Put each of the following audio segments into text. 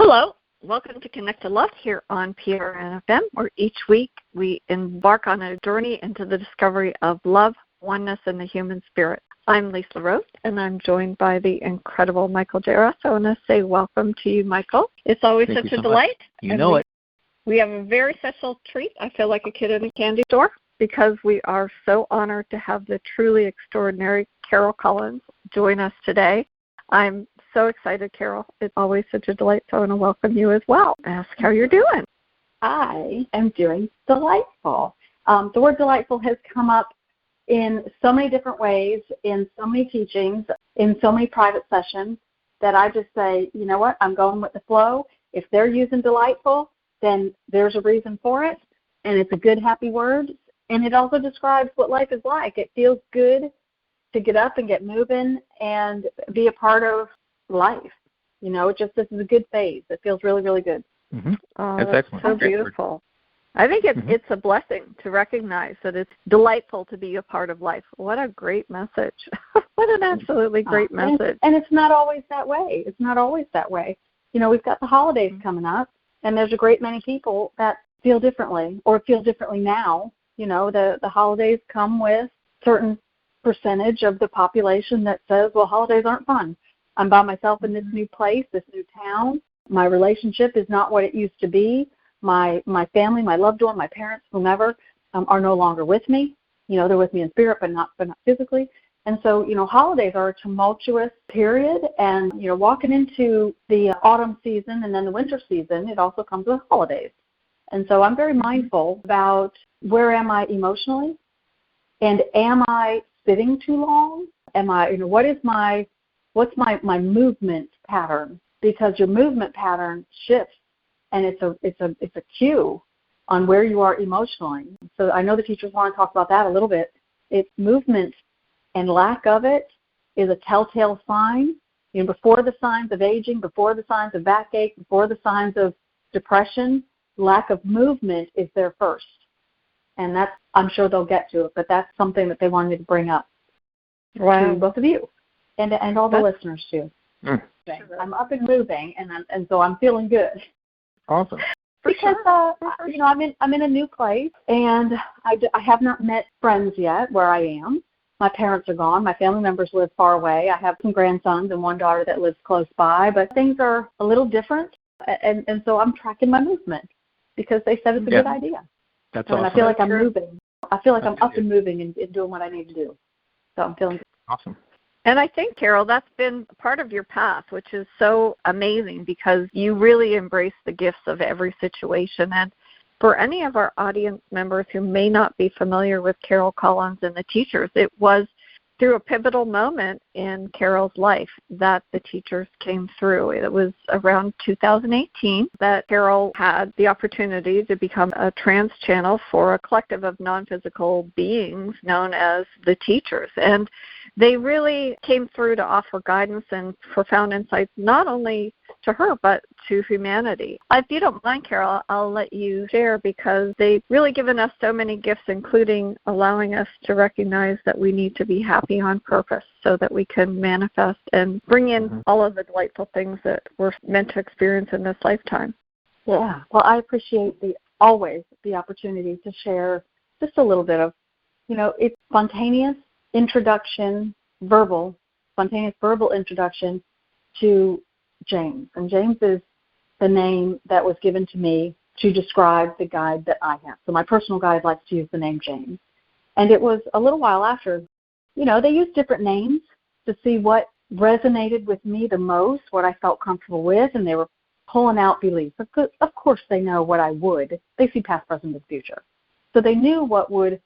Hello. Welcome to Connect to Love here on PRNFM, where each week we embark on a journey into the discovery of love, oneness, and the human spirit. I'm Lisa Roth, and I'm joined by the incredible Michael J. Ross. I want to say welcome to you, Michael. It's always Thank such you a so delight. Much. You know it. We have a very special treat. I feel like a kid in a candy store because we are so honored to have the truly extraordinary Carol Collins join us today. I'm so excited, Carol. It's always such a delight, so I want to welcome you as well. Ask how you're doing. I am doing delightful. The word delightful has come up in so many different ways, in so many teachings, in so many private sessions, that I just say, you know what, I'm going with the flow. If they're using delightful, then there's a reason for it, and it's a good, happy word, and it also describes what life is like. It feels good to get up and get moving and be a part of life. You know, this is a good phase. It feels really, really good. Mm-hmm. Oh, that's excellent. So beautiful. I think it's a blessing to recognize that it's delightful to be a part of life. What a great message. What an absolutely great message. And it's not always that way. It's not always that way. You know, we've got the holidays coming up, and there's a great many people that feel differently or feel differently now. You know, the holidays come with certain percentage of the population that says, well, holidays aren't fun. I'm by myself in this new place, this new town. My relationship is not what it used to be. My family, my loved one, my parents, whomever, are no longer with me. You know, they're with me in spirit, but not physically. And so, you know, holidays are a tumultuous period. And, you know, walking into the autumn season and then the winter season, it also comes with holidays. And so I'm very mindful about where am I emotionally, and am I sitting too long? Am I, you know, what's my movement pattern? Because your movement pattern shifts, and it's a cue on where you are emotionally. So I know the teachers want to talk about that a little bit. It's movement and lack of it is a telltale sign. You know, before the signs of aging, before the signs of backache, before the signs of depression, lack of movement is there first. And that's, I'm sure they'll get to it, but that's something that they wanted me to bring up to both of you and all the listeners too. Mm. I'm up and moving, and so I'm feeling good. Awesome. Because you know, I'm in a new place, and I have not met friends yet where I am. My parents are gone. My family members live far away. I have some grandsons and one daughter that lives close by, but things are a little different, and so I'm tracking my movement because they said it's a good idea. That's and awesome. I feel like I'm moving. I feel like I'm up and moving and doing what I need to do. So I'm feeling good. Awesome. And I think, Carol, that's been part of your path, which is so amazing because you really embrace the gifts of every situation. And for any of our audience members who may not be familiar with Carol Collins and the teachers, it was through a pivotal moment in Carol's life that the teachers came through. It was around 2018 that Carol had the opportunity to become a trans channel for a collective of non-physical beings known as the teachers. And they really came through to offer guidance and profound insights, not only to her, but to humanity. If you don't mind, Carol, I'll let you share because they've really given us so many gifts, including allowing us to recognize that we need to be happy on purpose so that we can manifest and bring in all of the delightful things that we're meant to experience in this lifetime. Yeah. Well, I appreciate always the opportunity to share just a little bit of, you know, it's spontaneous verbal introduction to James. And James is the name that was given to me to describe the guide that I have. So my personal guide likes to use the name James. And it was a little while after, you know, they used different names to see what resonated with me the most, what I felt comfortable with, and they were pulling out beliefs. Of course they know what I would. They see past, present, and future. So they knew what would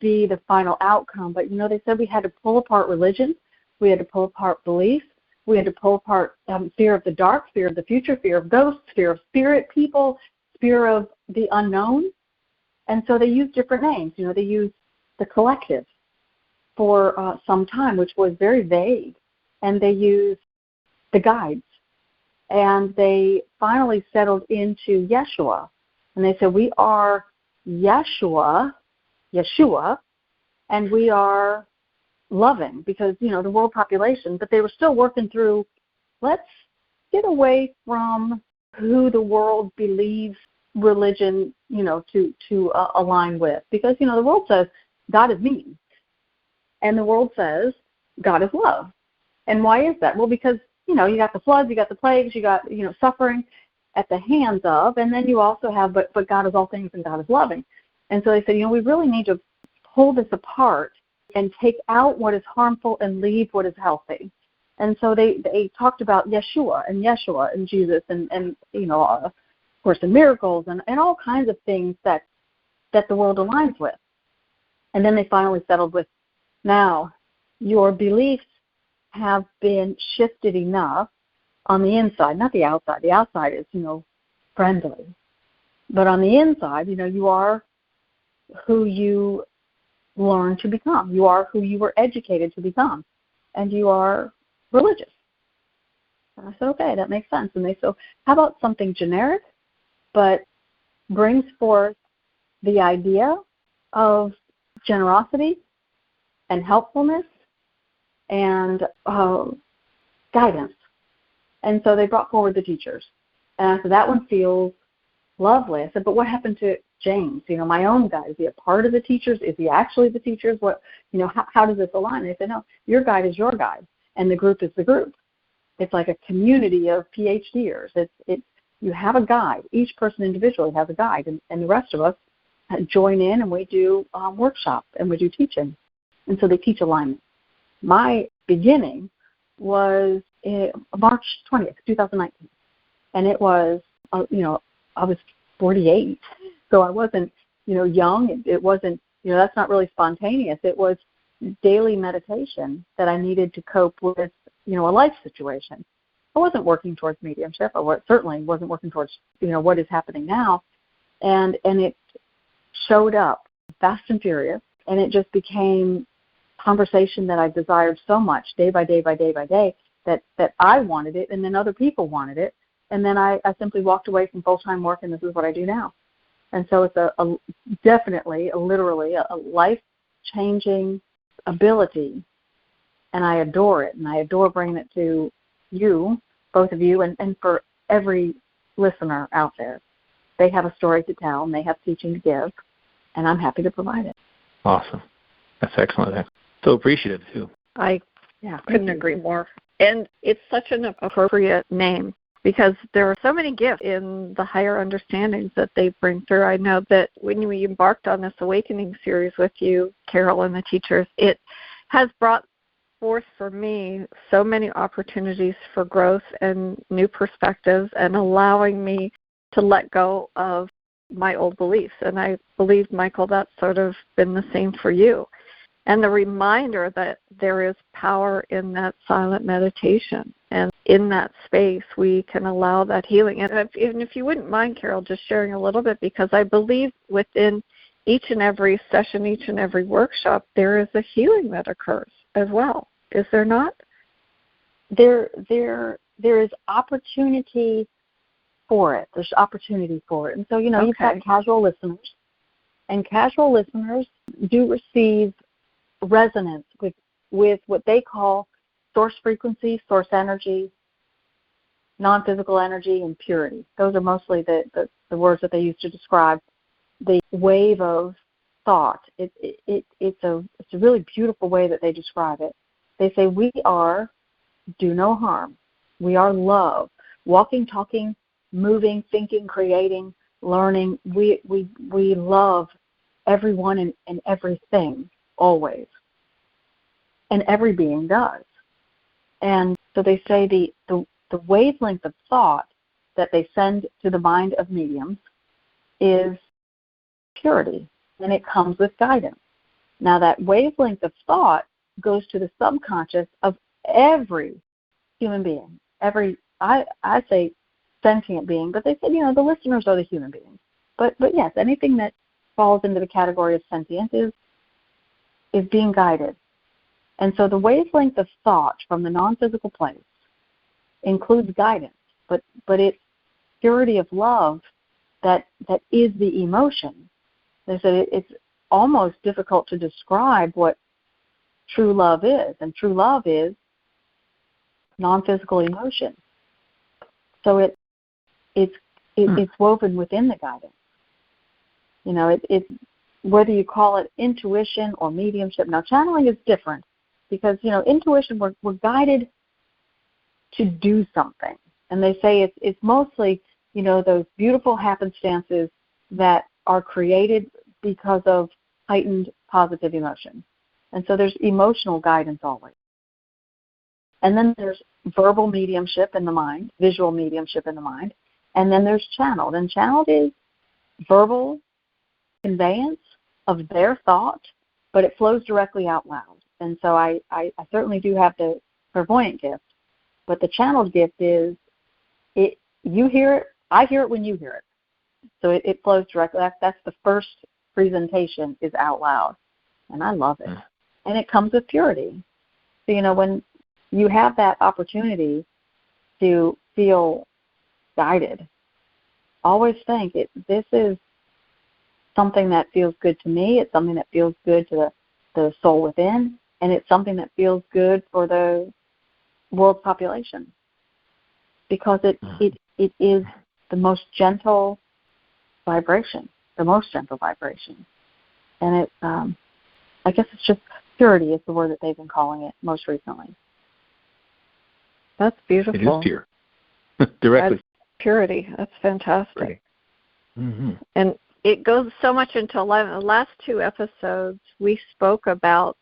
be the final outcome. But, you know, they said we had to pull apart religion. We had to pull apart belief. We had to pull apart fear of the dark, fear of the future, fear of ghosts, fear of spirit people, fear of the unknown. And so they used different names. You know, they used the collective for some time, which was very vague. And they used the guides. And they finally settled into Yeshua. And they said, we are Yeshua, and we are loving because, you know, the world population, but they were still working through, let's get away from who the world believes religion, to align with. Because, the world says God is mean. And the world says God is love. And why is that? Well, because, you got the floods, you got the plagues, you got, suffering at the hands of, and then you also have, but God is all things and God is loving. And so they said, we really need to pull this apart and take out what is harmful and leave what is healthy. And so they talked about Yeshua and Jesus and of course, in miracles and all kinds of things that the world aligns with. And then they finally settled with, now, your beliefs have been shifted enough on the inside, not the outside. The outside is, friendly. But on the inside, you are who you learned to become. You are who you were educated to become. And you are religious. And I said, okay, that makes sense. And they said, how about something generic, but brings forth the idea of generosity and helpfulness and guidance. And so they brought forward the teachers. And I said, that one feels lovely. I said, but what happened to James, my own guide? Is he a part of the teachers? Is he actually the teachers? What, how does this align? And they said, no, your guide is your guide, and the group is the group. It's like a community of PhDers. It's you have a guide. Each person individually has a guide, and the rest of us join in, and we do workshops, and we do teaching. And so they teach alignment. My beginning was March 20th, 2019. And it was, I was 48. So I wasn't, young. It wasn't, that's not really spontaneous. It was daily meditation that I needed to cope with, a life situation. I wasn't working towards mediumship. I certainly wasn't working towards, what is happening now. And it showed up fast and furious, and it just became conversation that I desired so much, day by day by day by day, that I wanted it, and then other people wanted it, and then I simply walked away from full-time work, and this is what I do now. And so it's definitely, literally, a life-changing ability, and I adore it, and I adore bringing it to you, both of you, and for every listener out there. They have a story to tell, and they have teaching to give, and I'm happy to provide it. Awesome. That's excellent. So appreciative, too. I couldn't agree more. And it's such an appropriate name because there are so many gifts in the higher understandings that they bring through. I know that when we embarked on this awakening series with you, Carol, and the teachers, it has brought forth for me so many opportunities for growth and new perspectives and allowing me to let go of my old beliefs. And I believe, Michael, that's sort of been the same for you. And the reminder that there is power in that silent meditation. And in that space, we can allow that healing. And if you wouldn't mind, Carol, just sharing a little bit, because I believe within each and every session, each and every workshop, there is a healing that occurs as well. Is there not? There is opportunity for it. There's opportunity for it. And so, you've got casual listeners. And casual listeners do receive resonance with what they call source frequency, source energy, non-physical energy, and purity. Those are mostly the words that they use to describe the wave of thought. It's a really beautiful way that they describe it. They say, we are do no harm. We are love. Walking, talking, moving, thinking, creating, learning. We love everyone and everything, always. And every being does. And so they say the wavelength of thought that they send to the mind of mediums is purity, and it comes with guidance. Now that wavelength of thought goes to the subconscious of every human being, I say sentient being, but they said, the listeners are the human beings. But yes, anything that falls into the category of sentient is being guided. And so the wavelength of thought from the non-physical place includes guidance, but it's purity of love that is the emotion. They said it's almost difficult to describe what true love is, and true love is non-physical emotion. So it's woven within the guidance. You know, it's whether you call it intuition or mediumship. Now, channeling is different because, you know, intuition, we're guided to do something. And they say it's mostly, you know, those beautiful happenstances that are created because of heightened positive emotion. And so there's emotional guidance always. And then there's verbal mediumship in the mind, visual mediumship in the mind. And then there's channeled. And channeled is verbal conveyance of their thought, but it flows directly out loud. And so I certainly do have the clairvoyant gift, but the channeled gift is you hear it, I hear it when you hear it. So it flows directly. That's the first presentation is out loud. And I love it. And it comes with purity. So, you know, when you have that opportunity to feel guided, always think this is something that feels good to me. It's something that feels good to the soul within. And it's something that feels good for the world's population. Because it is the most gentle vibration, the most gentle vibration. And it, I guess it's just purity is the word that they've been calling it most recently. That's beautiful. It is pure. Directly. That's purity. That's fantastic. Mm-hmm. And it goes so much into the last 2 episodes, we spoke about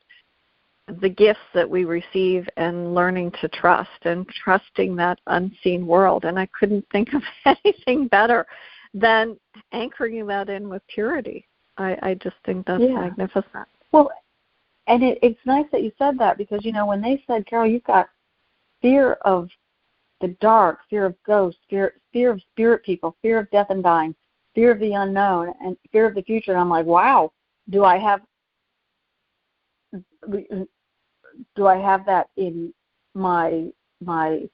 the gifts that we receive and learning to trust and trusting that unseen world. And I couldn't think of anything better than anchoring that in with purity. I just think that's magnificent. Well, and it's nice that you said that because, you know, when they said, Carol, you've got fear of the dark, fear of ghosts, fear of spirit people, fear of death and dying, fear of the unknown, and fear of the future, and I'm like, wow, do I have that in my vibration,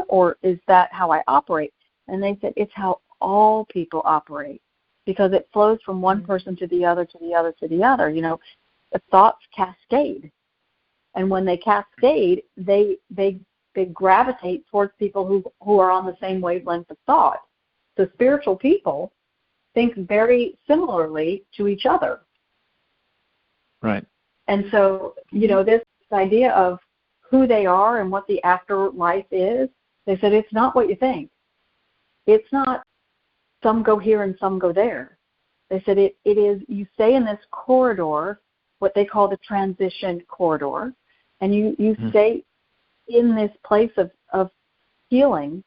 or is that how I operate? And they said it's how all people operate, because it flows from one person to the other, to the other, to the other. You know, the thoughts cascade, and when they cascade, they gravitate towards people who are on the same wavelength of thought. So spiritual people think very similarly to each other. Right. And so, you know, this idea of who they are and what the afterlife is, they said it's not what you think. It's not some go here and some go there. They said it is you stay in this corridor, what they call the transition corridor, and you stay in this place of healing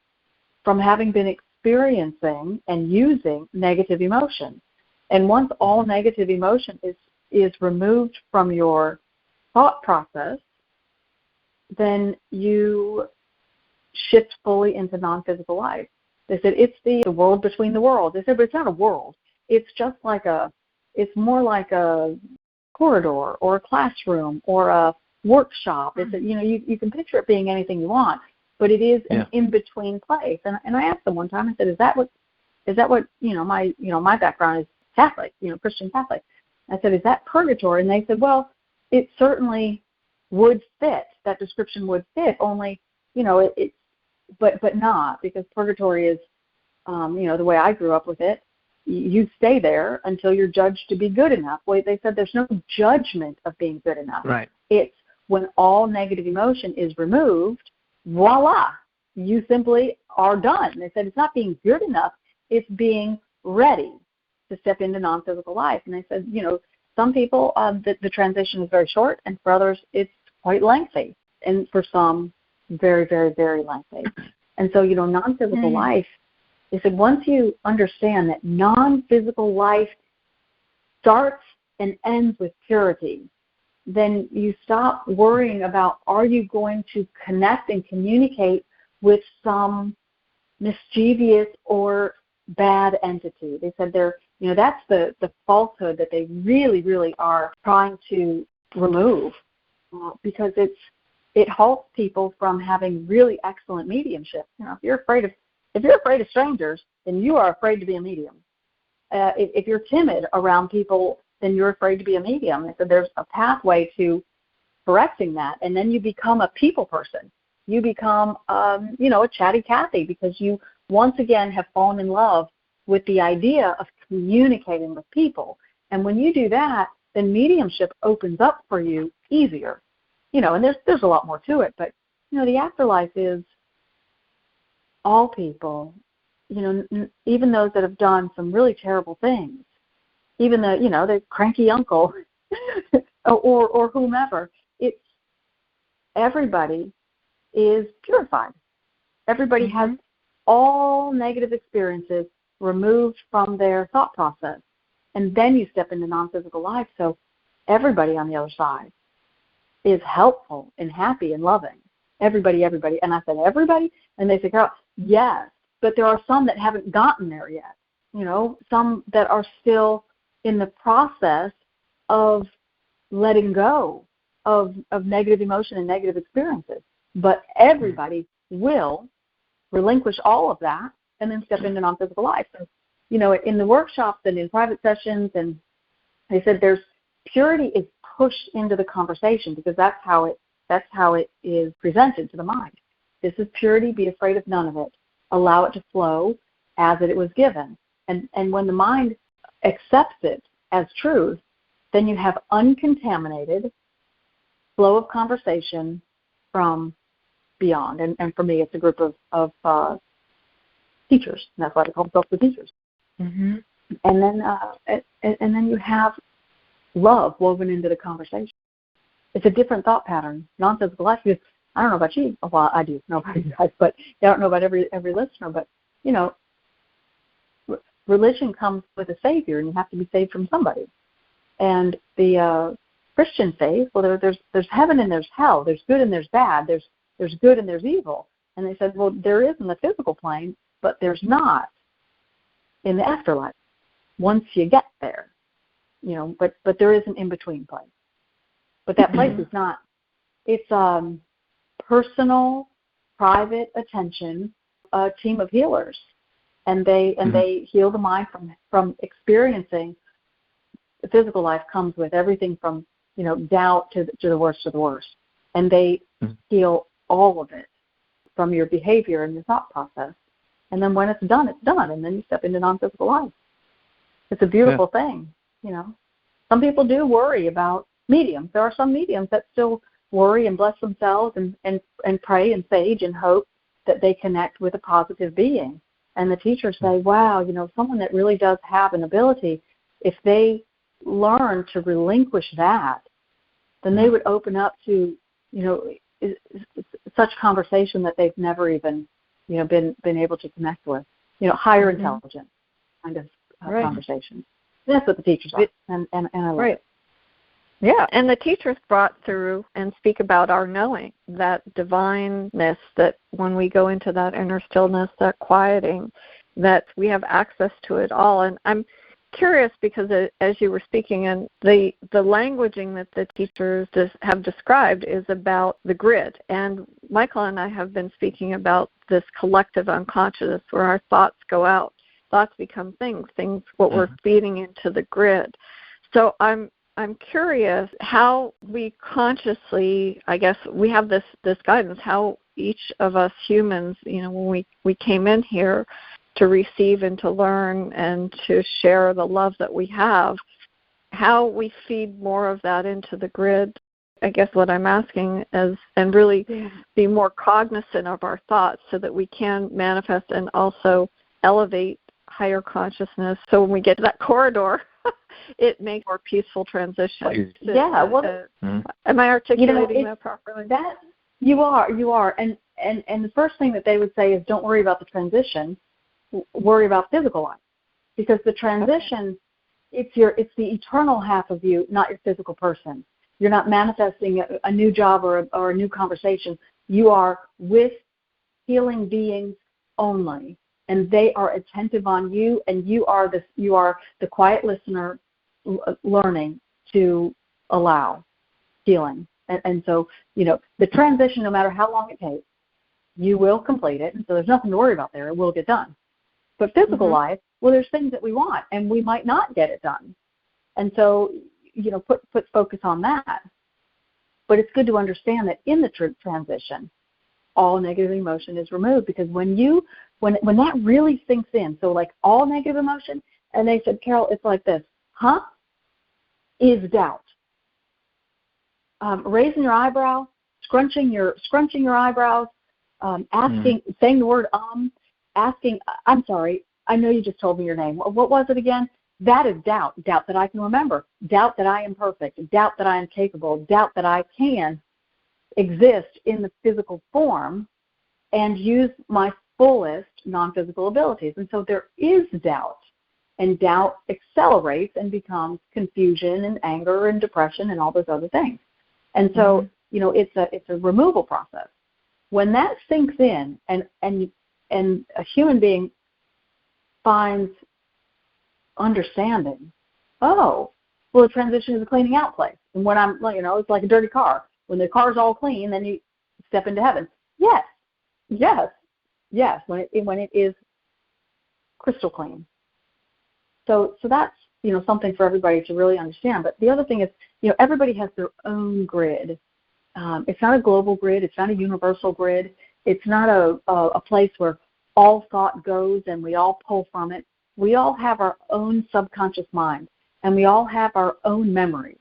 from having been experiencing and using negative emotion. And once all negative emotion is removed from your thought process, then you shift fully into non-physical life. They said it's the world between the worlds. They said, but it's not a world. It's just it's more like a corridor or a classroom or a workshop. They said, you know, you can picture it being anything you want, but it is an in-between place. And I asked them one time, I said, is that what my background is Catholic, Christian Catholic. I said, is that purgatory? And they said, well, it certainly would fit. That description would fit, only, but not, because purgatory is, the way I grew up with it, you stay there until you're judged to be good enough. Well, they said there's no judgment of being good enough. Right. It's when all negative emotion is removed, voila, you simply are done. They said it's not being good enough, it's being ready to step into non-physical life. And they said, some people, the transition is very short, and for others, it's quite lengthy. And for some, very, very, very lengthy. And so, non-physical life, they said once you understand that non-physical life starts and ends with purity, then you stop worrying about, are you going to connect and communicate with some mischievous or bad entity. They said that's the falsehood that they really, really are trying to remove, because it halts people from having really excellent mediumship. If you're afraid of strangers, then you are afraid to be a medium. If you're timid around people, then you're afraid to be a medium. They said there's a pathway to correcting that, and then you become a people person. You become, a chatty Cathy because you once again have fallen in love with the idea of communicating with people. And when you do that, then mediumship opens up for you easier. And there's a lot more to it, but, the afterlife is all people, even those that have done some really terrible things, even the cranky uncle or whomever. It's everybody is purified. Everybody has all negative experiences removed from their thought process. And then you step into non-physical life. So everybody on the other side is helpful and happy and loving. Everybody. And I said, everybody? And they said, Carol, yes. But there are some that haven't gotten there yet. Some that are still in the process of letting go of negative emotion and negative experiences. But everybody will relinquish all of that and then step into non-physical life. So, in the workshops and in private sessions, and they said purity is pushed into the conversation because that's how it is presented to the mind. This is purity. Be afraid of none of it. Allow it to flow as it was given. And when the mind accepts it as truth, then you have uncontaminated flow of conversation from beyond. And for me, it's a group of teachers. And that's why they call themselves the teachers. Mm-hmm. And then you have love woven into the conversation. It's a different thought pattern. Non-physical life, because I don't know about you. Well, I do know about you guys, but I don't know about every listener. But, religion comes with a savior, and you have to be saved from somebody. And the Christian faith, well, there's heaven and there's hell. There's good and there's bad. There's good and there's evil. And they said, well, there is in the physical plane, but there's not in the afterlife once you get there. But there is an in-between place. But that place is not, it's personal, private attention, a team of healers. And they heal the mind from experiencing the physical life comes with everything from, doubt to the worst of the worst. And they heal all of it from your behavior and your thought process. And then when it's done, it's done. And then you step into non-physical life. It's a beautiful thing, Some people do worry about mediums. There are some mediums that still worry and bless themselves and pray and sage and hope that they connect with a positive being. And the teachers say, wow, someone that really does have an ability, if they learn to relinquish that, then they would open up to, such conversation that they've never even, been able to connect with, higher intelligence kind of conversation. That's what the teachers are, and I love it. Yeah, and the teachers brought through and speak about our knowing, that divineness, that when we go into that inner stillness, that quieting, that we have access to it all. And I'm curious because as you were speaking, and the languaging that the teachers have described is about the grid. And Michael and I have been speaking about this collective unconscious where our thoughts go out. Thoughts become things, what we're feeding into the grid. So I'm curious how we consciously, I guess, we have this guidance, how each of us humans, when we came in here to receive and to learn and to share the love that we have, how we feed more of that into the grid. I guess what I'm asking is, and really be more cognizant of our thoughts so that we can manifest and also elevate higher consciousness. So when we get to that corridor, it makes a more peaceful transition. Am I articulating that properly? That you are. And the first thing that they would say is, don't worry about the transition, worry about physical life, because the transition, it's the eternal half of you, not your physical person. You're not manifesting a new job or a new conversation. You are with healing beings only, and they are attentive on you, and you are the quiet listener learning to allow healing. And so, the transition, no matter how long it takes, you will complete it, and so there's nothing to worry about there. It will get done. But physical life, well, there's things that we want, and we might not get it done. And so, put focus on that. But it's good to understand that in the transition, all negative emotion is removed. Because when that really sinks in, so like all negative emotion, and they said, Carol, it's like this, is doubt. Raising your eyebrow, scrunching your eyebrows, asking, saying the word asking, I'm sorry, I know you just told me your name. What was it again? That is doubt. Doubt that I can remember. Doubt that I am perfect. Doubt that I am capable. Doubt that I can exist in the physical form and use my fullest non-physical abilities. And so there is doubt. And doubt accelerates and becomes confusion and anger and depression and all those other things. And so, it's a removal process. When that sinks in and a human being finds understanding, the transition is a cleaning out place. And when it's like a dirty car. When the car's all clean, then you step into heaven. Yes. When it is crystal clean. So that's something for everybody to really understand. But the other thing is, everybody has their own grid. It's not a global grid. It's not a universal grid. It's not a place where all thought goes and we all pull from it. We all have our own subconscious mind, and we all have our own memories.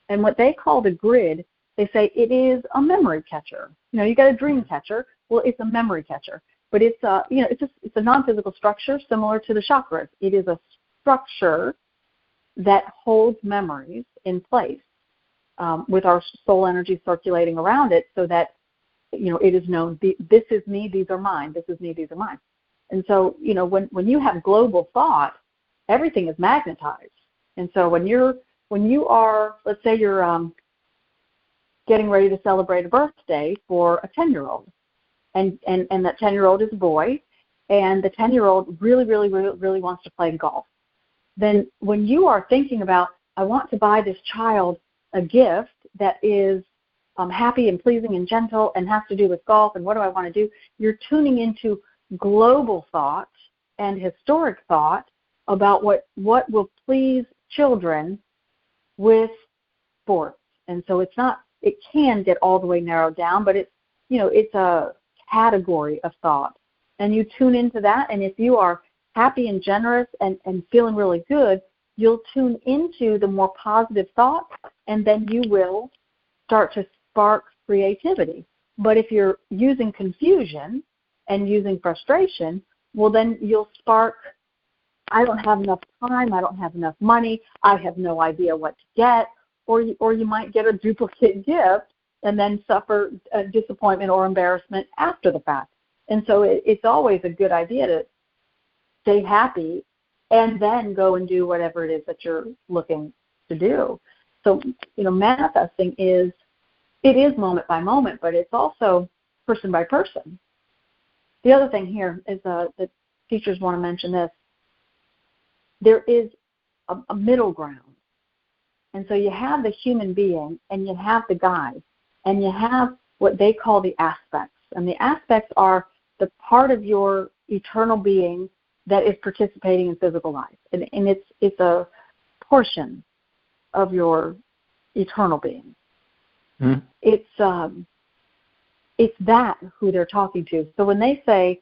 And what they call the grid, they say it is a memory catcher. You got a dream catcher. Well, it's a memory catcher, but it's a non-physical structure similar to the chakras. It is a structure that holds memories in place with our soul energy circulating around it, so that it is known. This is me. These are mine. This is me. These are mine. And so, when you have global thought, everything is magnetized. And so when you are, let's say you're getting ready to celebrate a birthday for a 10-year-old, and that 10-year-old is a boy, and the 10-year-old really, really, really, really wants to play golf. Then when you are thinking about, I want to buy this child a gift that is happy and pleasing and gentle and has to do with golf, and what do I want to do? You're tuning into global thought and historic thought about what will please children with sports. And so it can get all the way narrowed down, but it's a category of thought. And you tune into that, and if you are happy and generous and feeling really good, you'll tune into the more positive thoughts, and then you will start to spark creativity. But if you're using confusion and using frustration, well, then you'll spark, I don't have enough time, I don't have enough money, I have no idea what to get, or you might get a duplicate gift and then suffer disappointment or embarrassment after the fact. And so it's always a good idea to stay happy and then go and do whatever it is that you're looking to do. So, manifesting is moment by moment, but it's also person by person. The other thing here is that teachers want to mention this. There is a middle ground. And so you have the human being, and you have the guide, and you have what they call the aspects. And the aspects are the part of your eternal being that is participating in physical life. And it's a portion of your eternal being. Mm-hmm. It's that who they're talking to. So when they say,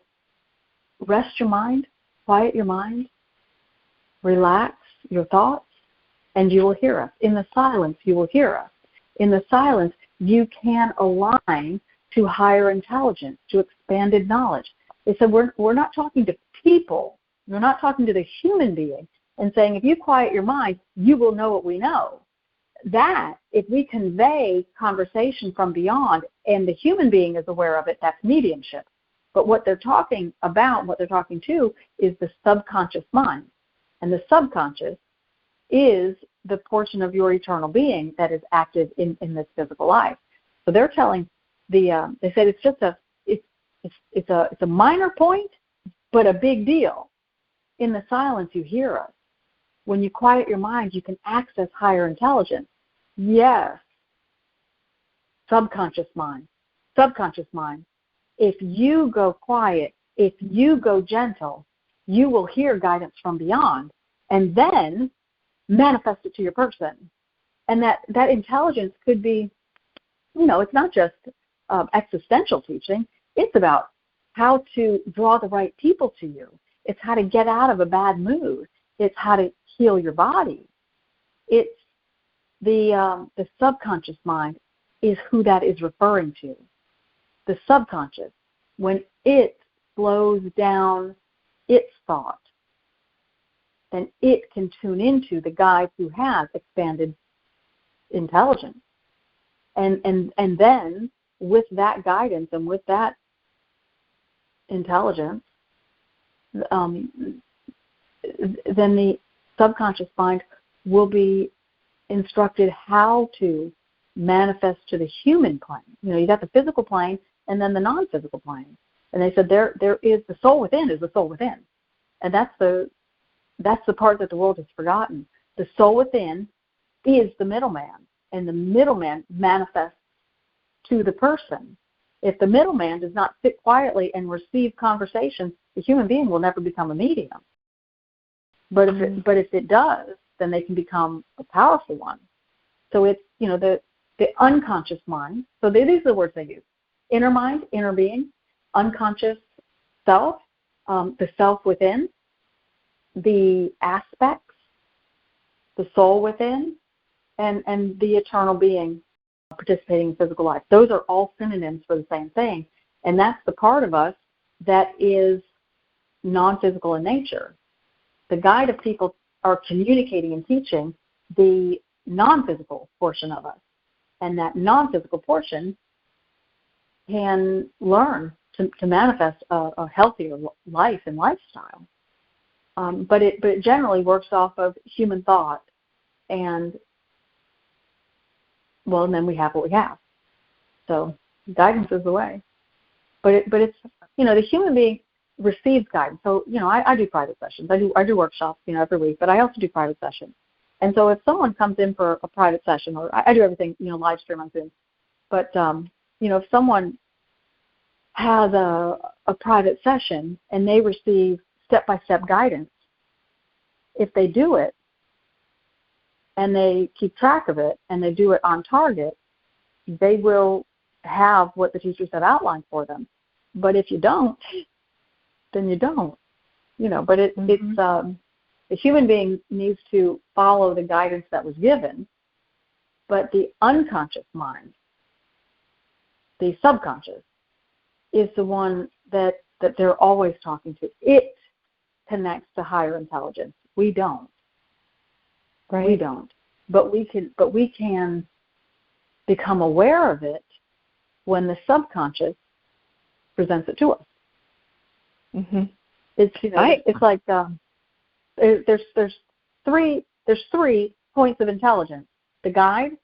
rest your mind, quiet your mind, relax your thoughts, and you will hear us. In the silence, you will hear us. In the silence, you can align to higher intelligence, to expanded knowledge. They said we're not talking to people. We're not talking to the human being and saying, if you quiet your mind, you will know what we know. That, if we convey conversation from beyond and the human being is aware of it, that's mediumship. But what they're talking about, what they're talking to, is the subconscious mind. And the subconscious is the portion of your eternal being that is active in this physical life. So they're telling they said it's just it's a minor point, but a big deal. In the silence, you hear us. When you quiet your mind, you can access higher intelligence. Yes. Subconscious mind. If you go quiet, if you go gentle, you will hear guidance from beyond, and then manifest it to your person. And that intelligence could be, it's not just existential teaching. It's about how to draw the right people to you. It's how to get out of a bad mood. It's how to heal your body. It's the subconscious mind is who that is referring to. The subconscious, when it slows down its thought, then it can tune into the guide who has expanded intelligence. And then with that guidance and with that intelligence, then the subconscious mind will be instructed how to manifest to the human plane. You got the physical plane and then the non-physical plane. And they said there is the soul within is the soul within. And that's the part that the world has forgotten. The soul within is the middleman, and the middleman manifests to the person. If the middleman does not sit quietly and receive conversation, the human being will never become a medium. But if it does, then they can become a powerful one. So it's the unconscious mind. So these are the words they use: inner mind, inner being, unconscious self, the self within, the aspects, the soul within, and the eternal being participating in physical life. Those are all synonyms for the same thing, and that's the part of us that is non-physical in nature. The guide of people are communicating and teaching the non-physical portion of us, and that non-physical portion can learn to manifest a healthier life and lifestyle. But it generally works off of human thought, and then we have what we have. So guidance is the way. But it's the human being receives guidance. So I do private sessions. I do workshops every week, but I also do private sessions. And so if someone comes in for a private session, or I do everything live stream on Zoom, but if someone has a private session and they receive step-by-step guidance, if they do it and they keep track of it and they do it on target, they will have what the teachers have outlined for them. But if you don't, then you don't. But it's the human being needs to follow the guidance that was given, but the unconscious mind, the subconscious, is the one that they're always talking to. It connects to higher intelligence. We don't. Right. We don't. But we can become aware of it when the subconscious presents it to us. Mm-hmm. It's like there's three points of intelligence: the guide,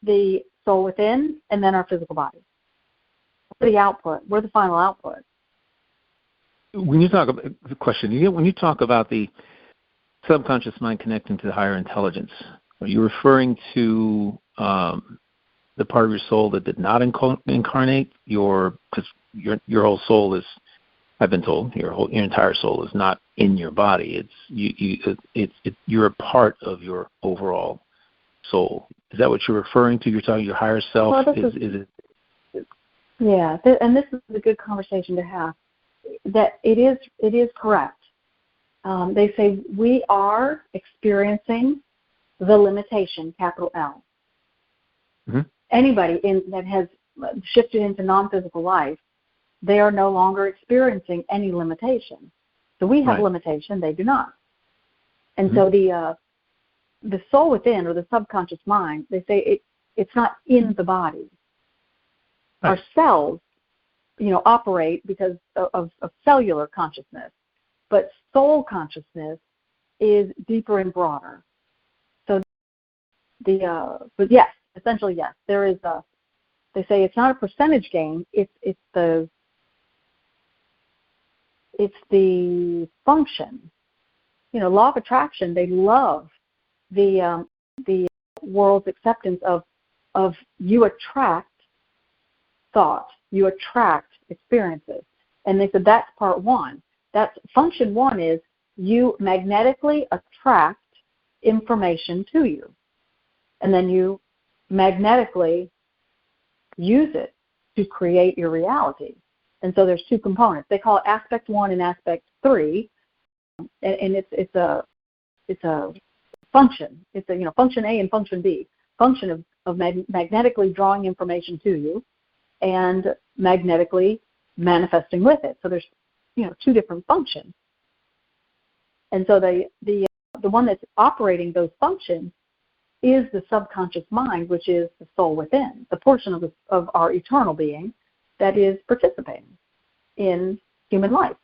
the soul within, and then our physical body. We're the output. We're the final output. When you talk about the question, when you talk about the subconscious mind connecting to the higher intelligence, are you referring to the part of your soul that did not incarnate? Because your whole soul is, I've been told, your entire soul is not in your body. You're a part of your overall soul. Is that what you're referring to? You're talking your higher self. Well, yeah, and this is a good conversation to have. That it is correct. They say we are experiencing the limitation, capital L. Mm-hmm. Anybody that has shifted into non-physical life, they are no longer experiencing any limitation. So we have limitation, they do not. And so the soul within, or the subconscious mind, they say it's not in the body. Right. Our cells, operate because of cellular consciousness, but soul consciousness is deeper and broader. So but yes, essentially yes, there is they say it's not a percentage gain, it's the function. Law of attraction, they love the world's acceptance of you attract thought, you attract experiences. And they said that's part one. That's function one, is you magnetically attract information to you. And then you magnetically use it to create your reality. And so there's two components. They call it aspect 1 and aspect 3, and it's a function. It's a function A and function B. Function of magnetically drawing information to you, and magnetically manifesting with it. So there's two different functions. And so the one that's operating those functions is the subconscious mind, which is the soul within, the portion of our eternal being that is participating in human life.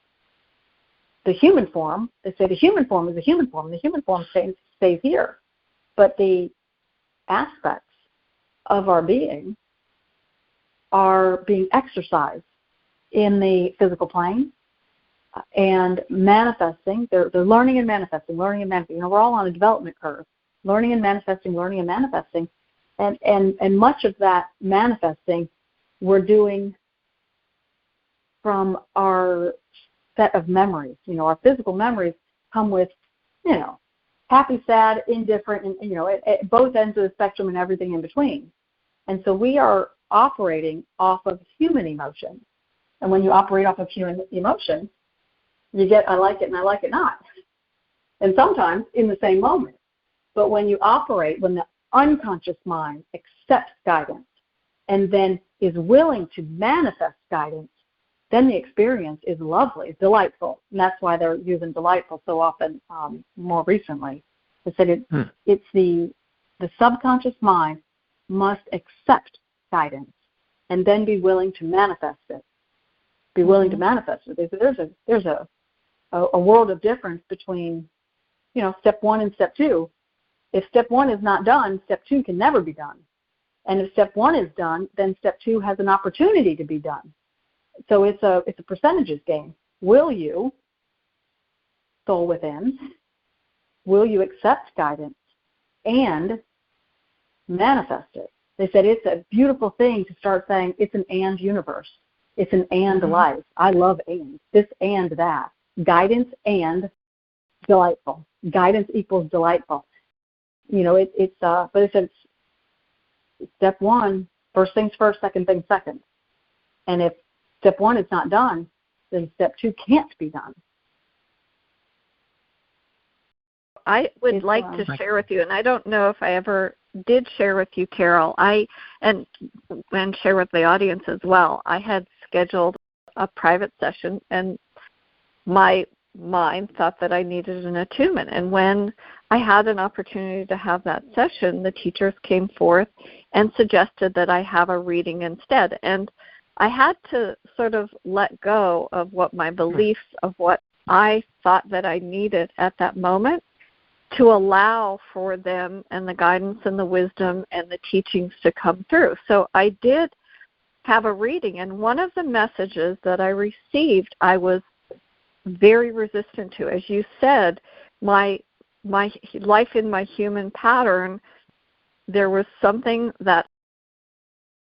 The human form, they say the human form is a human form, and the human form stays here. But the aspects of our being are being exercised in the physical plane and manifesting. They're learning and manifesting, we're all on a development curve. Learning and manifesting, and much of that manifesting we're doing from our set of memories. Our physical memories come with, happy, sad, indifferent, and, at both ends of the spectrum and everything in between. And so we are operating off of human emotion. And when you operate off of human emotion, you get I like it and I like it not. And sometimes in the same moment. But when the unconscious mind accepts guidance and then is willing to manifest guidance, then the experience is lovely, it's delightful. And that's why they're using delightful so often more recently. They said it's the subconscious mind must accept guidance and then be willing to manifest it. Be willing to manifest it. They said there's a world of difference between, step 1 and step 2. If step 1 is not done, step 2 can never be done. And if step 1 is done, then step 2 has an opportunity to be done. So it's a percentages game. Will you, soul within, will you accept guidance and manifest it? They said it's a beautiful thing to start saying it's an and universe. It's an and life. I love and. This and that. Guidance and delightful. Guidance equals delightful. But it says step 1, first things first, second things second. And if step 1 is not done, then step 2 can't be done. I would like to share with you, and I don't know if I ever did share with you, Carol, and share with the audience as well. I had scheduled a private session, and my mind thought that I needed an attunement. And when I had an opportunity to have that session, the teachers came forth and suggested that I have a reading instead. And I had to sort of let go of what my beliefs of what I thought that I needed at that moment to allow for them and the guidance and the wisdom and the teachings to come through. So I did have a reading, and one of the messages that I received I was very resistant to. As you said, my life in my human pattern, there was something that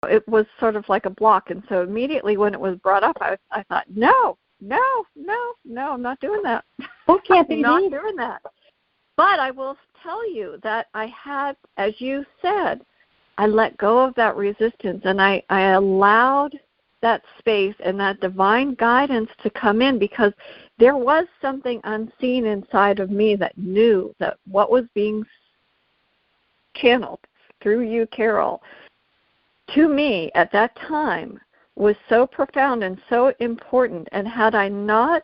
it was sort of like a block. And so immediately when it was brought up, I thought, no, I'm not doing that. That can't be I'm not doing that. But I will tell you that I had, as you said, I let go of that resistance, and I allowed that space and that divine guidance to come in, because there was something unseen inside of me that knew that what was being channeled through you, Carol, to me at that time was so profound and so important. And had I not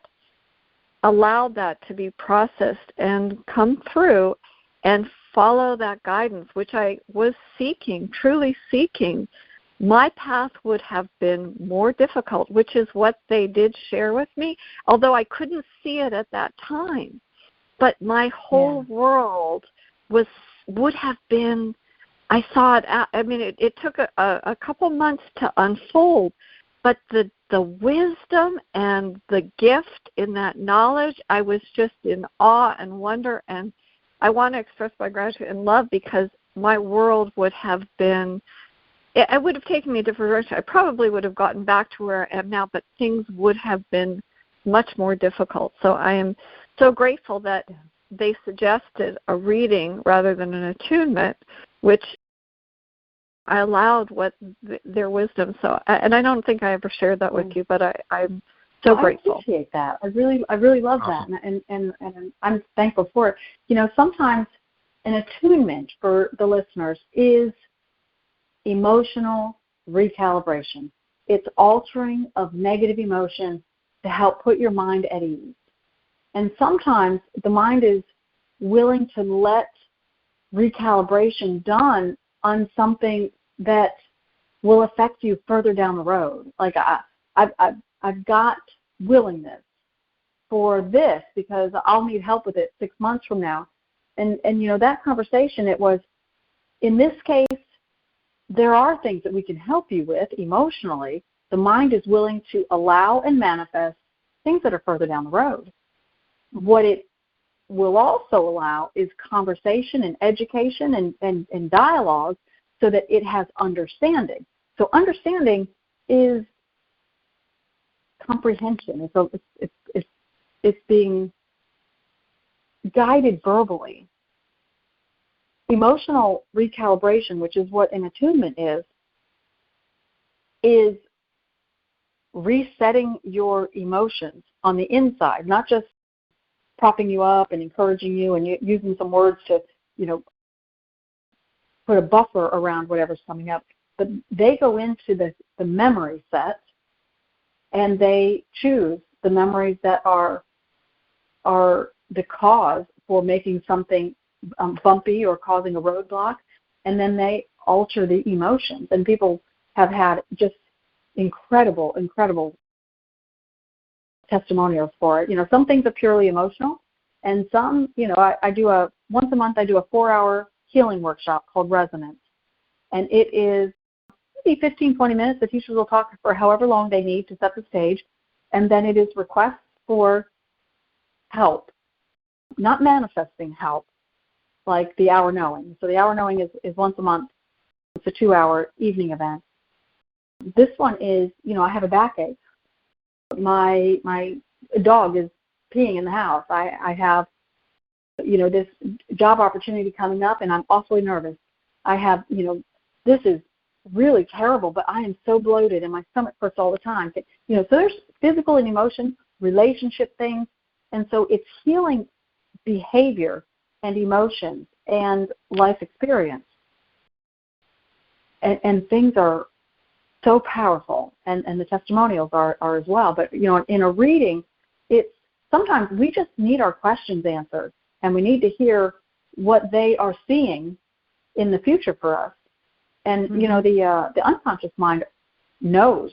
allowed that to be processed and come through and follow that guidance, which I was seeking, truly seeking, my path would have been more difficult, which is what they did share with me, although I couldn't see it at that time. But my whole world would have been, I saw it, it took a couple months to unfold, but the wisdom and the gift in that knowledge, I was just in awe and wonder, and I want to express my gratitude and love, because my world would have been, it would have taken me a different direction. I probably would have gotten back to where I am now, but things would have been much more difficult. So I am so grateful that they suggested a reading rather than an attunement, which I allowed what their wisdom. So, and I don't think I ever shared that with you, but I'm so grateful. I appreciate that. I really love that, and I'm thankful for it. Sometimes an attunement for the listeners is emotional recalibration. It's altering of negative emotion to help put your mind at ease. And sometimes the mind is willing to let recalibration done on something that will affect you further down the road. Like I've got willingness for this because I'll need help with it 6 months from now. And that conversation, it was, in this case, there are things that we can help you with emotionally. The mind is willing to allow and manifest things that are further down the road. What it will also allow is conversation and education and dialogue so that it has understanding. So understanding is comprehension. It's being guided verbally. Emotional recalibration, which is what an attunement is resetting your emotions on the inside, not just propping you up and encouraging you and using some words to, put a buffer around whatever's coming up. But they go into the memory set and they choose the memories that are the cause for making something bumpy or causing a roadblock, and then they alter the emotions. And people have had just incredible testimonials for it. Some things are purely emotional, and some, I do once a month I do a 4-hour healing workshop called Resonance, and it is maybe 15-20 minutes. The teachers will talk for however long they need to set the stage, and then it is requests for help, not manifesting help, like the Hour Knowing. So the Hour Knowing is once a month. It's a 2-hour evening event. This one is, I have a backache. My dog is peeing in the house. I have, this job opportunity coming up, and I'm awfully nervous. I have, this is really terrible, but I am so bloated, and my stomach hurts all the time. So there's physical and emotion, relationship things, and so it's healing behavior and emotions and life experience. And things are so powerful, and the testimonials are as well. But, in a reading, it's sometimes we just need our questions answered, and we need to hear what they are seeing in the future for us. And, the unconscious mind knows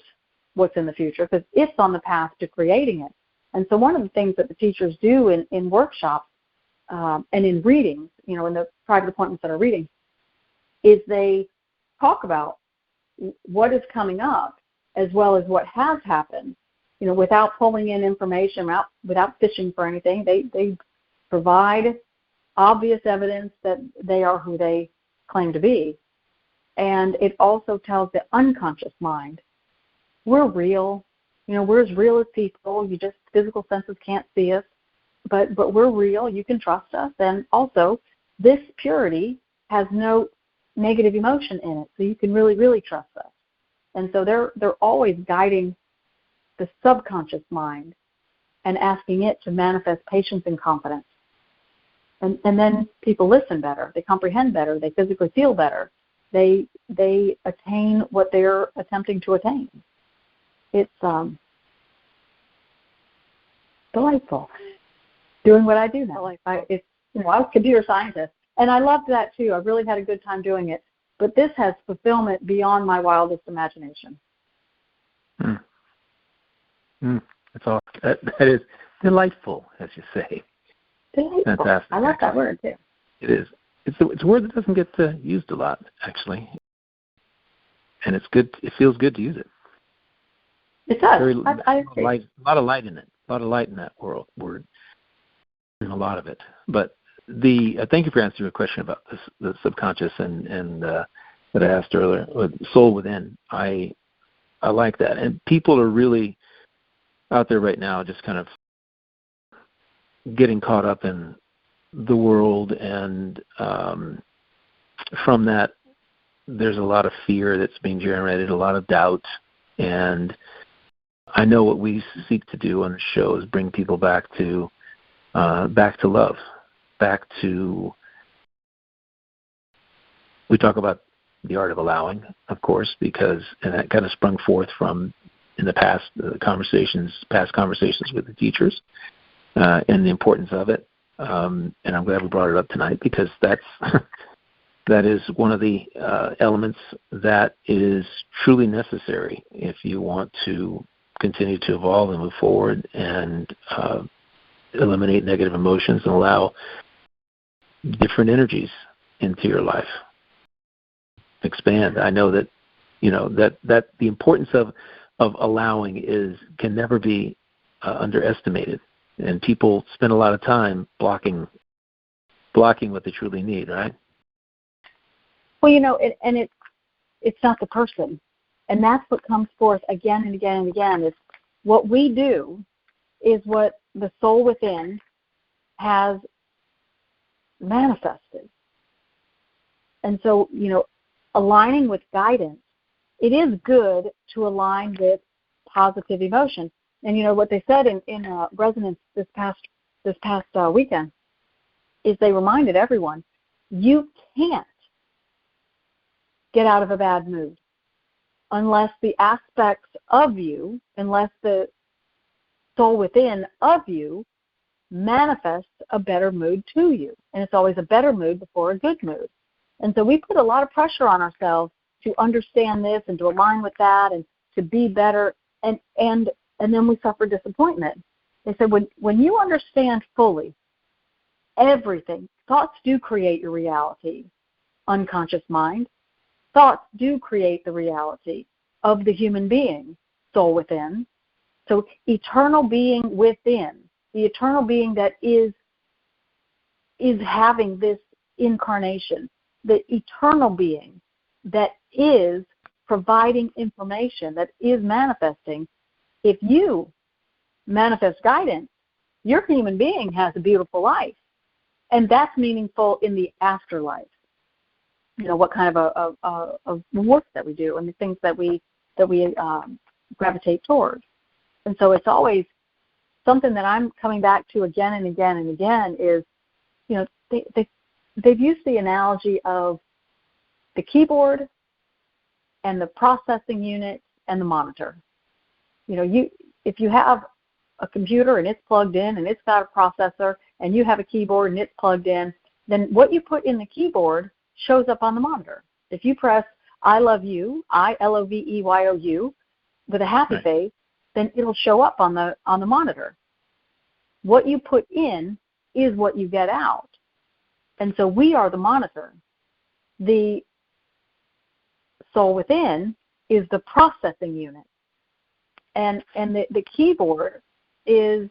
what's in the future because it's on the path to creating it. And so one of the things that the teachers do in workshops and in readings, in the private appointments that are reading, is they talk about what is coming up as well as what has happened, without pulling in information, without fishing for anything. They provide obvious evidence that they are who they claim to be. And it also tells the unconscious mind, we're real. We're as real as people. Just physical senses can't see us, but we're real. You can trust us. And also, this purity has no negative emotion in it, so you can really, really trust us. And so they're always guiding the subconscious mind and asking it to manifest patience and confidence. And then people listen better. They comprehend better. They physically feel better. They attain what they're attempting to attain. It's delightful doing what I do now. I was a computer scientist, and I loved that too. I really had a good time doing it. But this has fulfillment beyond my wildest imagination. That's all. That is delightful, as you say. Delightful. Fantastic. I like that word too. It is. It's a word that doesn't get used a lot, actually, and it's good. It feels good to use it. It does. I agree. A lot of light in it. A lot of light in that word. There's a lot of it. But thank you for answering the question about the subconscious and that I asked earlier, with soul within. I like that, and people are really out there right now, just kind of getting caught up in the world, and from that there's a lot of fear that's being generated, a lot of doubt, and I know what we seek to do on the show is bring people back to love, back to. We talk about the art of allowing, of course, and that kind of sprung forth from in the past conversations with the teachers, and the importance of it. And I'm glad we brought it up tonight because that is one of the elements that is truly necessary if you want to continue to evolve and move forward and eliminate negative emotions and allow different energies into your life. Expand. I know that that the importance of allowing can never be underestimated, and people spend a lot of time blocking what they truly need, right? Well, it's not the person, and that's what comes forth again and again and again. Is what we do is what the soul within has manifested, and so aligning with guidance, it is good to align with positive emotion. And what they said in Resonance this past weekend is they reminded everyone, you can't get out of a bad mood unless the aspects of you, unless the soul within of you manifests a better mood to you. And it's always a better mood before a good mood. And so we put a lot of pressure on ourselves to understand this and to align with that and to be better, and then we suffer disappointment. They said when you understand fully everything, thoughts do create your reality, unconscious mind. Thoughts do create the reality of the human being, soul within. So eternal being within, the eternal being that is having this incarnation, the eternal being that is providing information, that is manifesting. If you manifest guidance, your human being has a beautiful life, and that's meaningful in the afterlife. What kind of work that we do and the things that we gravitate towards. And so it's always something that I'm coming back to again and again and again is, they've used the analogy of the keyboard and the processing unit and the monitor. If you have a computer and it's plugged in and it's got a processor and you have a keyboard and it's plugged in, then what you put in the keyboard shows up on the monitor. If you press I love you, ILOVEYOU, with a happy face, then it'll show up on the monitor. What you put in is what you get out. And so we are the monitor. The soul within is the processing unit. And the keyboard is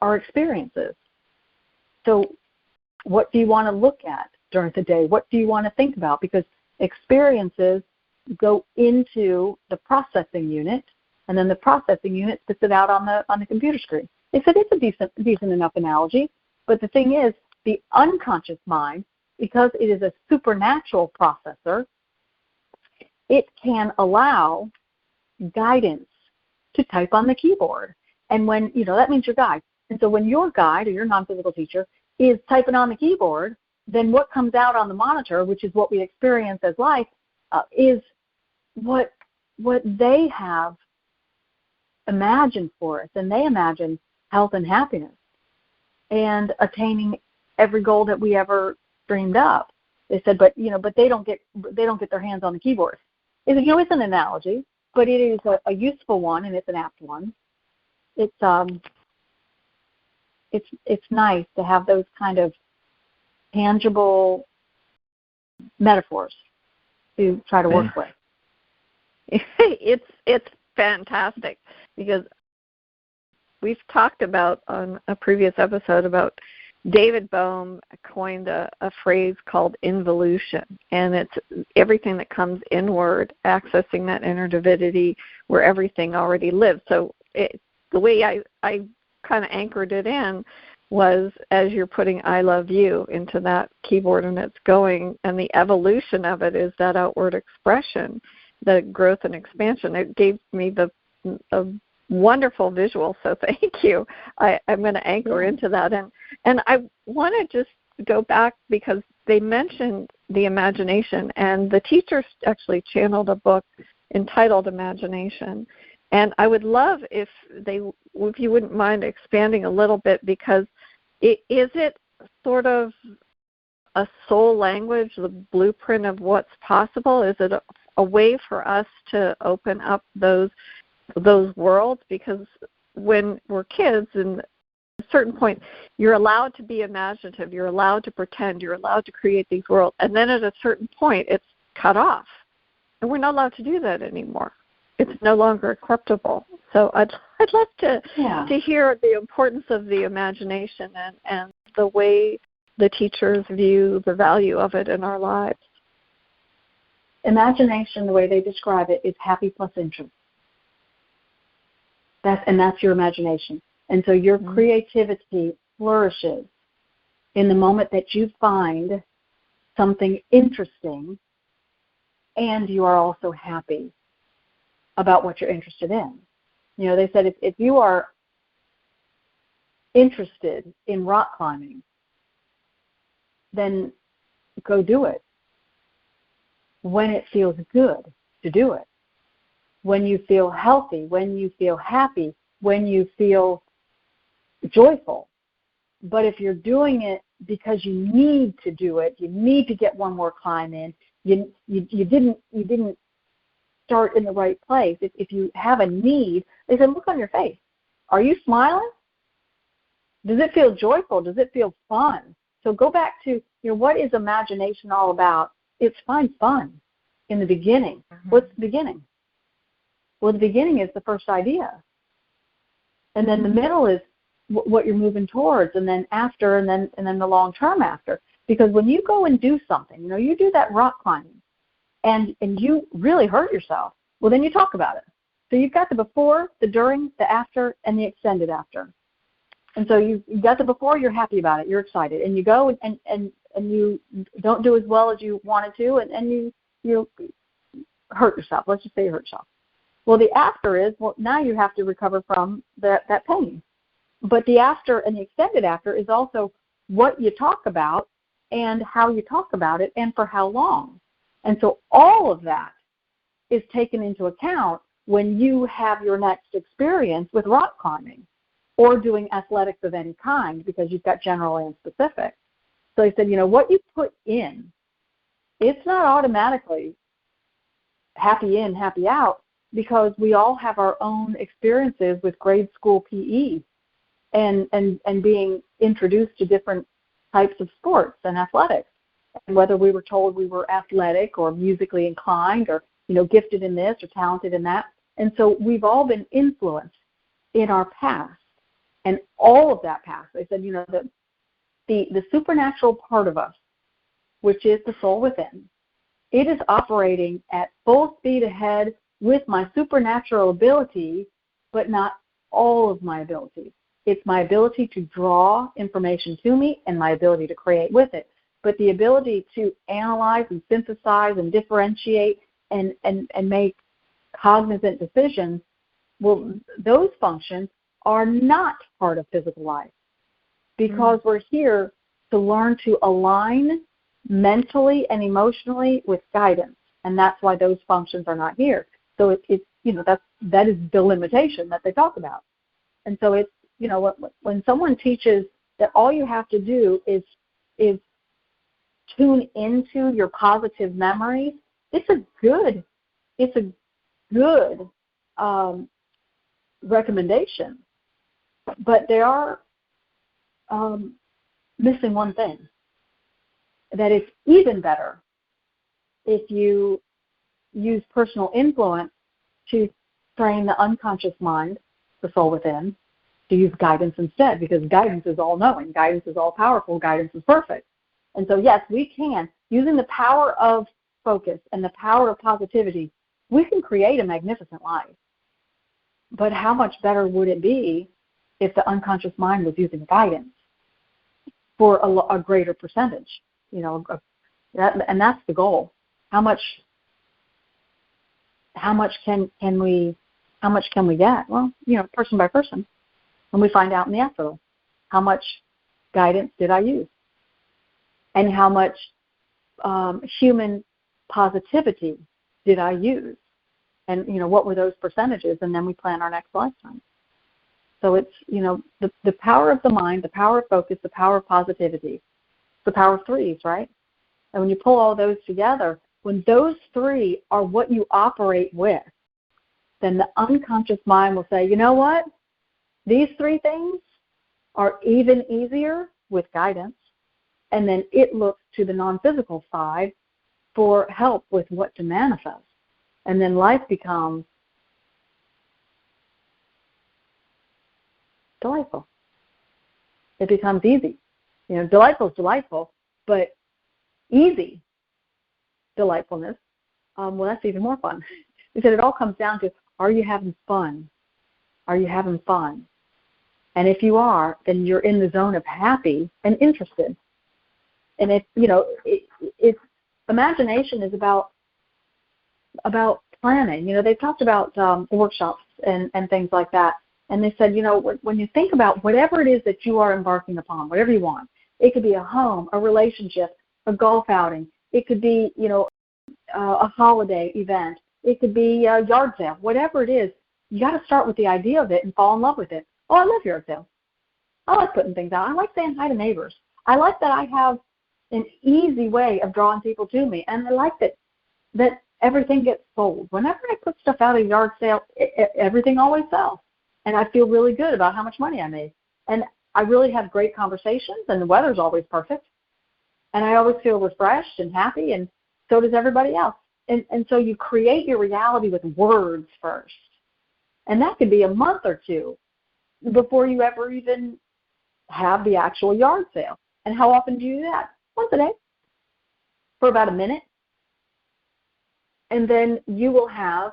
our experiences. So what do you want to look at during the day? What do you want to think about? Because experiences go into the processing unit, and then the processing unit spits it out on the computer screen. They said it's a decent enough analogy, but the thing is, the unconscious mind, because it is a supernatural processor, it can allow guidance to type on the keyboard. And when, that means your guide. And so when your guide or your non-physical teacher is typing on the keyboard, then what comes out on the monitor, which is what we experience as life, is what they have imagined for us. And they imagine health and happiness and attaining every goal that we ever dreamed up. They said, but they don't get their hands on the keyboard. It's an analogy, but it is a useful one, and it's an apt one. It's nice to have those kind of tangible metaphors to try to work with. It's fantastic because we've talked about on a previous episode about David Bohm coined a phrase called involution, and it's everything that comes inward, accessing that inner divinity where everything already lives. So the way I kind of anchored it in was as you're putting I love you into that keyboard and it's going, and the evolution of it is that outward expression, the growth and expansion. It gave me a wonderful visual, so thank you. I'm going to anchor into that. And I want to just go back because they mentioned the imagination, and the teachers actually channeled a book entitled Imagination. And I would love if you wouldn't mind expanding a little bit, because is it sort of a soul language, the blueprint of what's possible? Is it a way for us to open up those worlds? Because when we're kids, and at a certain point, you're allowed to be imaginative, you're allowed to pretend, you're allowed to create these worlds, and then at a certain point, it's cut off, and we're not allowed to do that anymore. It's no longer acceptable. So I'd love to hear the importance of the imagination and the way the teachers view the value of it in our lives. Imagination, the way they describe it, is happy plus interest. That's your imagination. And so your creativity flourishes in the moment that you find something interesting and you are also happy about what you're interested in. You know, they said if you are interested in rock climbing, then go do it when it feels good to do it, when you feel healthy, when you feel happy, when you feel joyful. But if you're doing it because you need to do it, you need to get one more climb in, you didn't start in the right place. If you have a need, they said, look on your face. Are you smiling? Does it feel joyful? Does it feel fun? So go back to, what is imagination all about? It's find fun in the beginning. What's the beginning? Well, the beginning is the first idea. And then the middle is what you're moving towards, and then after, and then the long term after. Because when you go and do something, you do that rock climbing, and you really hurt yourself, well, then you talk about it. So you've got the before, the during, the after, and the extended after. And so you've got the before, you're happy about it, you're excited, and you go and you don't do as well as you wanted to, and you hurt yourself. Let's just say you hurt yourself. Well, the after is, now you have to recover from that pain. But the after and the extended after is also what you talk about and how you talk about it and for how long. And so all of that is taken into account when you have your next experience with rock climbing or doing athletics of any kind, because you've got general and specific. So he said, what you put in, it's not automatically happy in, happy out, because we all have our own experiences with grade school PE and being introduced to different types of sports and athletics. And whether we were told we were athletic or musically inclined or, gifted in this or talented in that. And so we've all been influenced in our past. And all of that past, they said, the supernatural part of us, which is the soul within, it is operating at full speed ahead with my supernatural ability, but not all of my abilities. It's my ability to draw information to me and my ability to create with it. But the ability to analyze and synthesize and differentiate and make cognizant decisions, well, those functions are not part of physical life, because we're here to learn to align mentally and emotionally with guidance, and that's why those functions are not here. So that is the limitation that they talk about. And so it's, when someone teaches that all you have to do is tune into your positive memories, it's a good recommendation. But they are missing one thing, that it's even better if you use personal influence to train the unconscious mind, the soul within, to use guidance instead, because guidance is all-knowing, guidance is all-powerful, guidance is perfect. And so, yes, we can, using the power of focus and the power of positivity, we can create a magnificent life. But how much better would it be if the unconscious mind was using guidance for a greater percentage. You know, and that's the goal. How much can we get? Well, you know, person by person, and we find out in the afterlife how much guidance did I use, and how much human positivity did I use, and you know, what were those percentages, and then we plan our next lifetime. So it's, you know, the power of the mind, the power of focus, the power of positivity, the power of threes, right? And when you pull all those together, when those three are what you operate with, then the unconscious mind will say, you know what? These three things are even easier with guidance. And then it looks to the non-physical side for help with what to manifest. And then life becomes delightful. It becomes easy. You know, delightful is delightful, but easy delightfulness, well, that's even more fun. Because it all comes down to, are you having fun? Are you having fun? And if you are, then you're in the zone of happy and interested. And if, you know, it's imagination is about planning. You know, they talked about workshops and things like that. And they said, you know, when you think about whatever it is that you are embarking upon, whatever you want, it could be a home, a relationship, a golf outing. It could be, you know, a holiday event. It could be a yard sale. Whatever it is, you got to start with the idea of it and fall in love with it. Oh, I love yard sales. I like putting things out. I like saying hi to neighbors. I like that I have an easy way of drawing people to me. And I like that everything gets sold. Whenever I put stuff out at a yard sale, everything always sells. And I feel really good about how much money I made. And I really have great conversations, and the weather's always perfect. And I always feel refreshed and happy, and so does everybody else. And so you create your reality with words first. And that could be a month or two before you ever even have the actual yard sale. And how often do you do that? Once a day for about a minute. And then you will have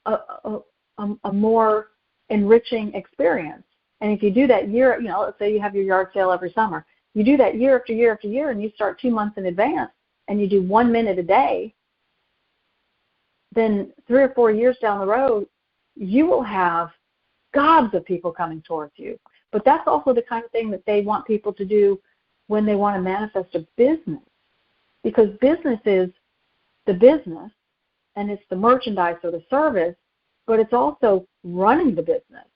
a more enriching experience. And if you do that year, you know, let's say you have your yard sale every summer. You do that year after year after year, and you start 2 months in advance, and you do 1 minute a day, then 3 or 4 years down the road, you will have gobs of people coming towards you. But that's also the kind of thing that they want people to do when they want to manifest a business. Because business is the business, and it's the merchandise or the service, but it's also running the business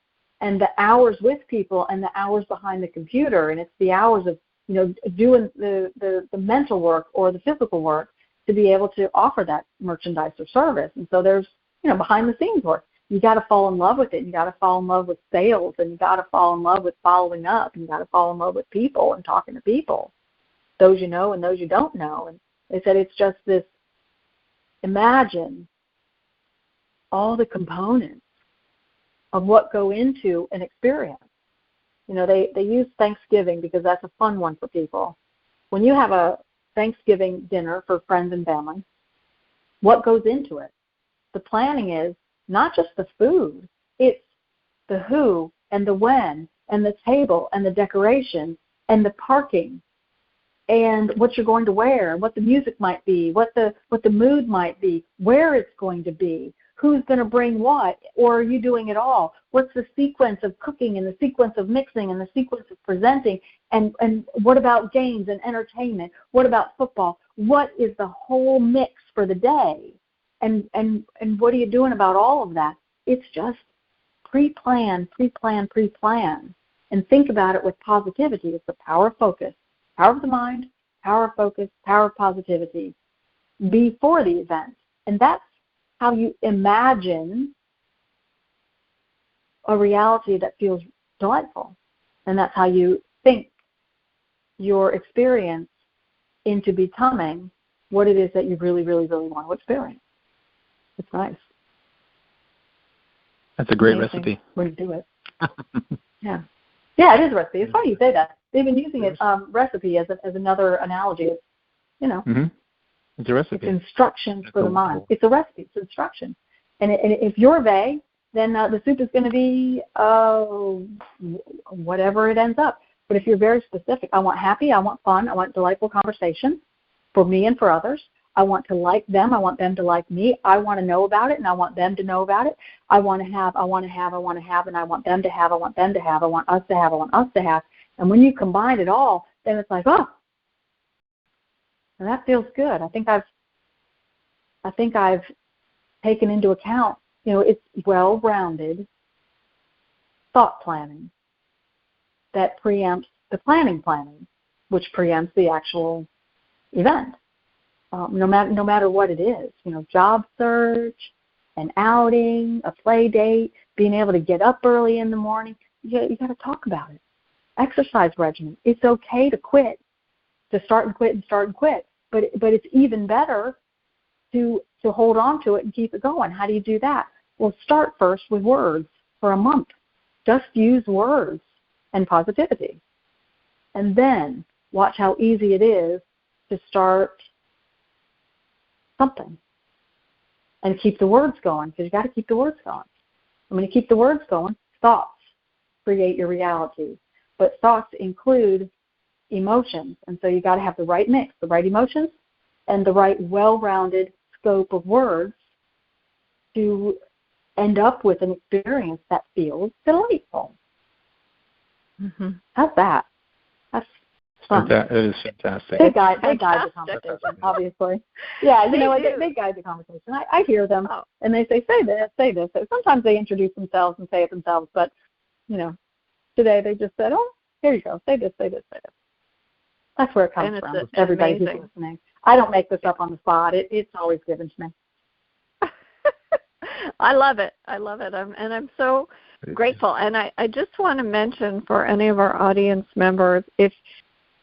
and the hours with people and the hours behind the computer, and it's the hours of, you know, doing the mental work or the physical work to be able to offer that merchandise or service. And so there's, you know, behind the scenes work. You got to fall in love with it. You got to fall in love with sales, and you got to fall in love with following up, and you got to fall in love with people and talking to people, those you know and those you don't know. And they said it's just this, imagine all the components of what go into an experience. You know, they use Thanksgiving because that's a fun one for people. When you have a Thanksgiving dinner for friends and family, what goes into it? The planning is not just the food, it's the who and the when and the table and the decoration and the parking and what you're going to wear and what the music might be, what the mood might be, where it's going to be, who's going to bring what, or are you doing it all? What's the sequence of cooking and the sequence of mixing and the sequence of presenting, and what about games and entertainment? What about football? What is the whole mix for the day? And what are you doing about all of that? It's just pre-plan, and think about it with positivity. It's the power of focus, power of the mind, power of focus, power of positivity before the event. And that's how you imagine a reality that feels delightful. And that's how you think your experience into becoming what it is that you really, really, really want to experience. It's nice. That's a great recipe. Way to do it. Yeah. Yeah, it is a recipe. It's funny you say that. They've been using it, recipe as another analogy. It's, you know, it's a recipe. It's instructions for the mind. It's a recipe. It's instruction. And if you're vague, then the soup is going to be whatever it ends up. But if you're very specific, I want happy, I want fun, I want delightful conversation for me and for others. I want to like them. I want them to like me. I want to know about it, and I want them to know about it. I want to have, and I want them to have, I want them to have, I want us to have, I want us to have. And when you combine it all, then it's like, oh, and that feels good. I think I've taken into account, it's well-rounded thought planning that preempts the planning, which preempts the actual event. No matter what it is, job search, an outing, a play date, being able to get up early in the morning, you got to talk about it. Exercise regimen. It's okay to quit, to start and quit, but it's even better to hold on to it and keep it going. How do you do that? Well, start first with words for a month. Just use words and positivity. And then watch how easy it is to start something and keep the words going, because you got to keep the words going. And when you keep the words going, thoughts create your reality. But thoughts include emotions, and so you got to have the right mix, the right emotions, and the right well-rounded scope of words to end up with an experience that feels delightful. Mm-hmm. How's that? That's fun. That is fantastic. They guide the conversation, obviously. Yeah, they guide the conversation. I hear them, and they say this. So sometimes they introduce themselves and say it themselves, but, today they just said, oh, here you go, say this. That's where it comes from. Everybody who's listening. I don't make this up on the spot. It's always given to me. I love it. I'm so grateful. And I just want to mention for any of our audience members, if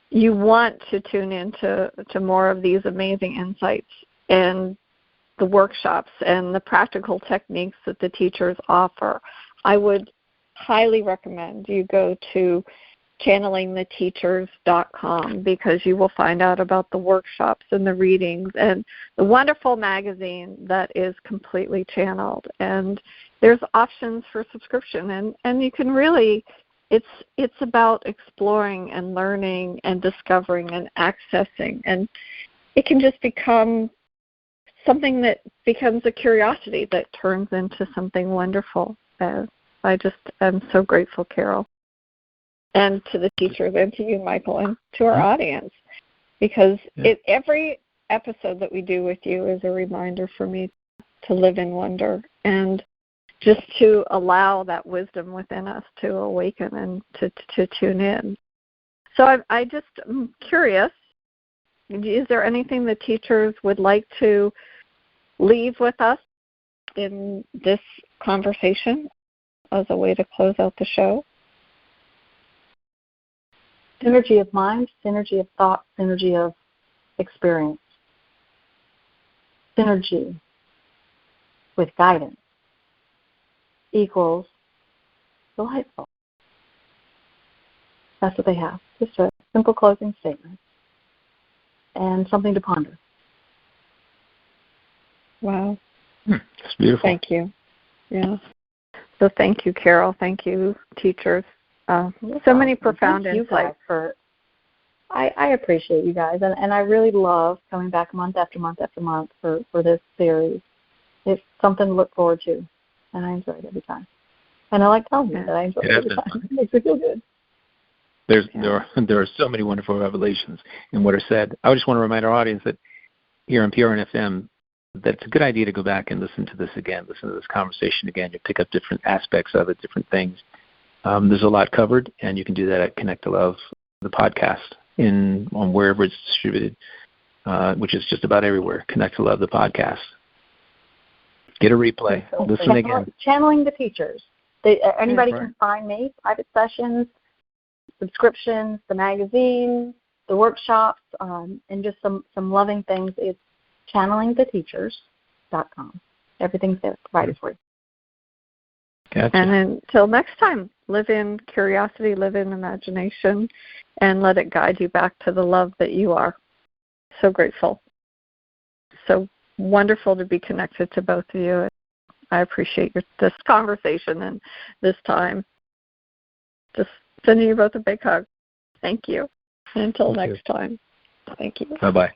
you want to tune into more of these amazing insights and the workshops and the practical techniques that the teachers offer, I would highly recommend you go to channelingtheteachers.com, because you will find out about the workshops and the readings and the wonderful magazine that is completely channeled. And there's options for subscription, and you can really, it's about exploring and learning and discovering and accessing, and it can just become something that becomes a curiosity that turns into something wonderful. I just am so grateful, Carol, and to the teachers, and to you, Michael, and to our audience, because every episode that we do with you is a reminder for me to live in wonder and just to allow that wisdom within us to awaken and to tune in. So I just am curious, is there anything the teachers would like to leave with us in this conversation as a way to close out the show? Synergy of mind, synergy of thought, synergy of experience. Synergy with guidance equals delightful. That's what they have. Just a simple closing statement and something to ponder. Wow. That's beautiful. Thank you. Yeah. So thank you, Carol. Thank you, teachers. So many profound insights. I appreciate you guys, and I really love coming back month after month after month for this series. It's something to look forward to, and I enjoy it every time. And I like telling you that I enjoy it every time. It makes me feel good. There are so many wonderful revelations in what are said. I just want to remind our audience that here on PRN-FM, that it's a good idea to go back and listen to this again, listen to this conversation again. You pick up different aspects of it, different things. There's a lot covered, and you can do that at Connect to Love, the podcast, on wherever it's distributed, which is just about everywhere. Connect to Love, the podcast. Get a replay. Listen again. Channeling the teachers. Anybody can find me, private sessions, subscriptions, the magazine, the workshops, and just some loving things. It's channelingtheteachers.com. Everything's there provided for you. Gotcha. And until next time, live in curiosity, live in imagination, and let it guide you back to the love that you are. So grateful. So wonderful to be connected to both of you. I appreciate this conversation and this time. Just sending you both a big hug. Thank you. Until Thank next time. Thank you. Bye-bye.